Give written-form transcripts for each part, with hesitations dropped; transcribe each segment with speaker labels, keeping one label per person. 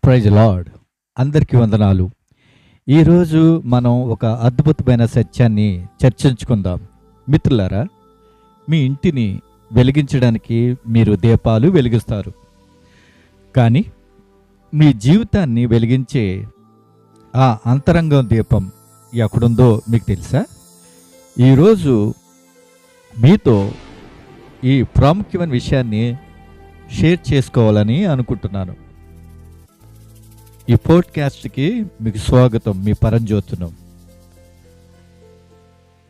Speaker 1: Praise lord. అందరికీ వందనాలు. ఈరోజు మనం ఒక అద్భుతమైన సత్యాన్ని చర్చించుకుందాం. మిత్రులారా, మీ ఇంటిని వెలిగించడానికి మీరు దీపాలు వెలిగిస్తారు, కానీ మీ జీవితాన్ని వెలిగించే ఆ అంతరంగం దీపం ఎక్కడుందో మీకు తెలుసా? ఈరోజు మీతో ఈ ప్రాముఖ్యమైన విషయాన్ని షేర్ చేసుకోవాలని అనుకుంటున్నాను. ఈ పోడ్కాస్ట్కి మీకు స్వాగతం. మీ పరంజ్యోతును.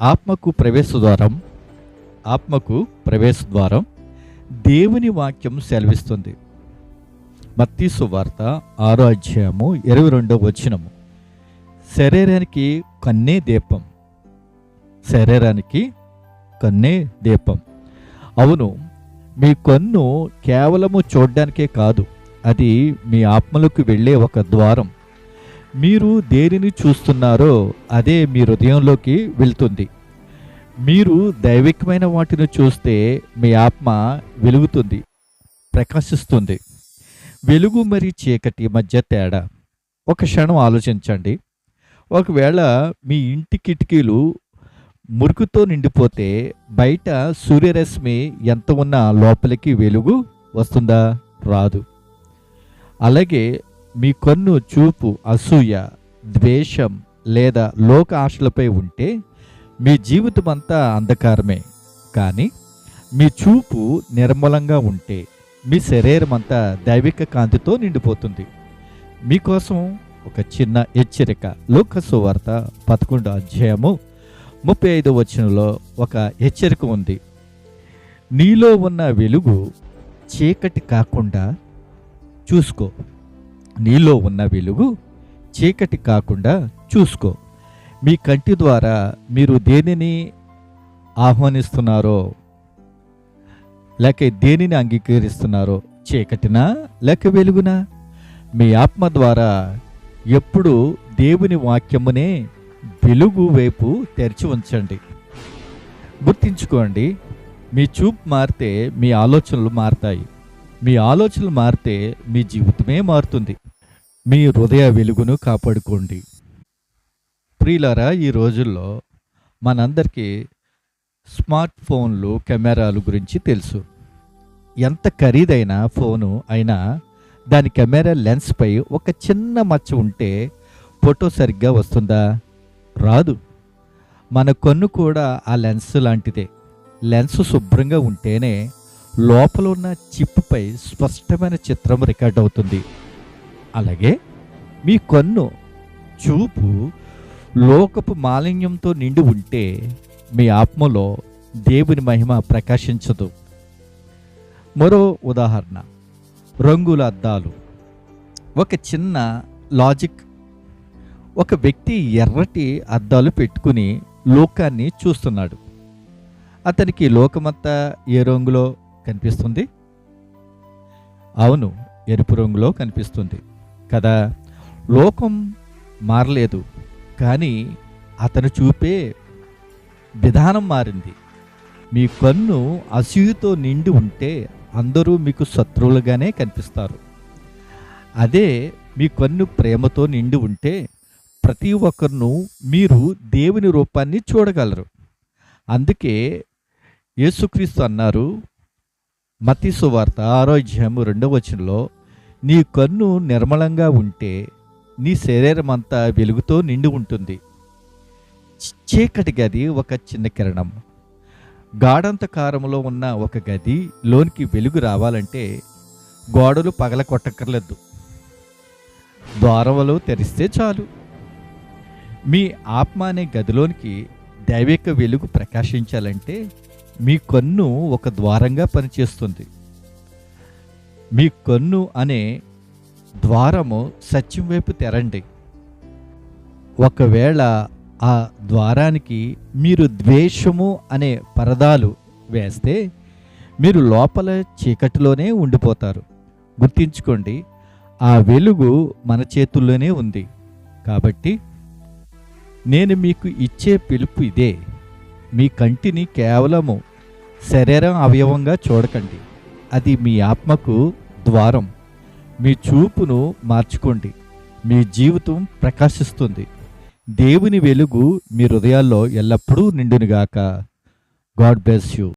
Speaker 1: ఆత్మకు ప్రవేశ ద్వారం దేవుని వాక్యం సెలవిస్తుంది. మత్తయి సువార్త 6వ అధ్యాయము 22వ వచనము. శరీరానికి కన్నే దీపం. అవును, మీ కన్ను కేవలము చూడ్డానికే కాదు, అది మీ ఆత్మలకు వెళ్ళే ఒక ద్వారం. మీరు దేనిని చూస్తున్నారో అదే మీ హృదయంలోకి వెళ్తుంది. మీరు దైవికమైన వాటిని చూస్తే మీ ఆత్మ వెలుగుతుంది, ప్రకాశిస్తుంది. వెలుగు మరి చీకటి మధ్య తేడా ఒక క్షణం ఆలోచించండి. ఒకవేళ మీ ఇంటి కిటికీలు మురికితో నిండిపోతే బయట సూర్యరశ్మి ఎంత ఉన్నా లోపలికి వెలుగు వస్తుందా? రాదు. అలాగే మీ కన్ను చూపు అసూయ, ద్వేషం లేదా లోక ఆశలపై ఉంటే మీ జీవితం అంతా అంధకారమే. కానీ మీ చూపు నిర్మలంగా ఉంటే మీ శరీరం అంతా దైవిక కాంతితో నిండిపోతుంది. మీకోసం ఒక చిన్న హెచ్చరిక. లూకా సువార్త 11వ అధ్యాయము 35వ వచనంలో ఒక హెచ్చరిక ఉంది. నీలో ఉన్న వెలుగు చీకటి కాకుండా చూసుకో. నీలో ఉన్న వెలుగు చీకటి కాకుండా చూసుకో. మీ కంటి ద్వారా మీరు దేనిని ఆహ్వానిస్తున్నారో లేక దేనిని అంగీకరిస్తున్నారో, చీకటినా లేక వెలుగునా? మీ ఆత్మ ద్వారా ఎప్పుడు దేవుని వాక్యమునే వెలుగు వైపు తెరిచి ఉంచండి. గుర్తించుకోండి, మీ చూపు మారితే మీ ఆలోచనలు మారుతాయి. మీ ఆలోచనలు మారితే మీ జీవితమే మారుతుంది. మీ హృదయ వెలుగును కాపాడుకోండి. ప్రియులారా, ఈ రోజుల్లో మనందరికీ స్మార్ట్ ఫోన్లు, కెమెరాలు గురించి తెలుసు. ఎంత ఖరీదైన ఫోను అయినా దాని కెమెరా లెన్స్పై ఒక చిన్న మచ్చ ఉంటే ఫోటో సరిగ్గా వస్తుందా? రాదు. మన కన్ను కూడా ఆ లెన్స్ లాంటిదే. లెన్స్ శుభ్రంగా ఉంటేనే లోపల ఉన్న చిప్పుపై స్పష్టమైన చిత్రం రికార్డ్ అవుతుంది. అలాగే మీ కన్ను చూపు లోకపు మాలిన్యంతో నిండి ఉంటే మీ ఆత్మలో దేవుని మహిమ ప్రకాశించదు. మరో ఉదాహరణ, రంగుల అద్దాలు. ఒక చిన్న లాజిక్. ఒక వ్యక్తి ఎర్రటి అద్దాలు పెట్టుకుని లోకాన్ని చూస్తున్నాడు. అతనికి లోకమంతా ఏ రంగులో కనిపిస్తుంది? అవును, ఎరుపు రంగులో కనిపిస్తుంది కదా. లోకం మారలేదు, కానీ అతను చూపే విధానం మారింది. మీ కన్ను అసూయతో నిండి ఉంటే అందరూ మీకు శత్రువులుగానే కనిపిస్తారు. అదే మీ కన్ను ప్రేమతో నిండి ఉంటే ప్రతి ఒక్కరిను మీరు దేవుని రూపాన్ని చూడగలరు. అందుకే యేసుక్రీస్తు అన్నారు, మత్తయి సువార్త 6వ అధ్యాయము 2వ వచనంలో, నీ కన్ను నిర్మలంగా ఉంటే నీ శరీరం అంతా వెలుగుతో నిండి ఉంటుంది. చీకటి గది ఒక చిన్న కిరణం. గాఢంధకారంలో ఉన్న ఒక గది లోనికి వెలుగు రావాలంటే గోడలు పగల కొట్టక్కర్లేదు, ద్వారములు తెరిస్తే చాలు. మీ ఆత్మ అనే గదిలోనికి దైవిక వెలుగు ప్రకాశించాలంటే మీ కన్ను ఒక ద్వారంగా పనిచేస్తుంది. మీ కన్ను అనే ద్వారము సత్యం వైపు తెరండి. ఒకవేళ ఆ ద్వారానికి మీరు ద్వేషము అనే పరదాలు వేస్తే మీరు లోపల చీకటిలోనే ఉండిపోతారు. గుర్తించుకోండి, ఆ వెలుగు మన చేతుల్లోనే ఉంది. కాబట్టి నేను మీకు ఇచ్చే పిలుపు ఇదే. మీ కంటిని కేవలము శరీరం అవయవంగా చూడకండి. అది మీ ఆత్మకు ద్వారం. మీ చూపును మార్చుకోండి. మీ జీవితం ప్రకాశిస్తుంది. దేవుని వెలుగు మీ హృదయాల్లో ఎల్లప్పుడూ నిండునుగాక. God bless you.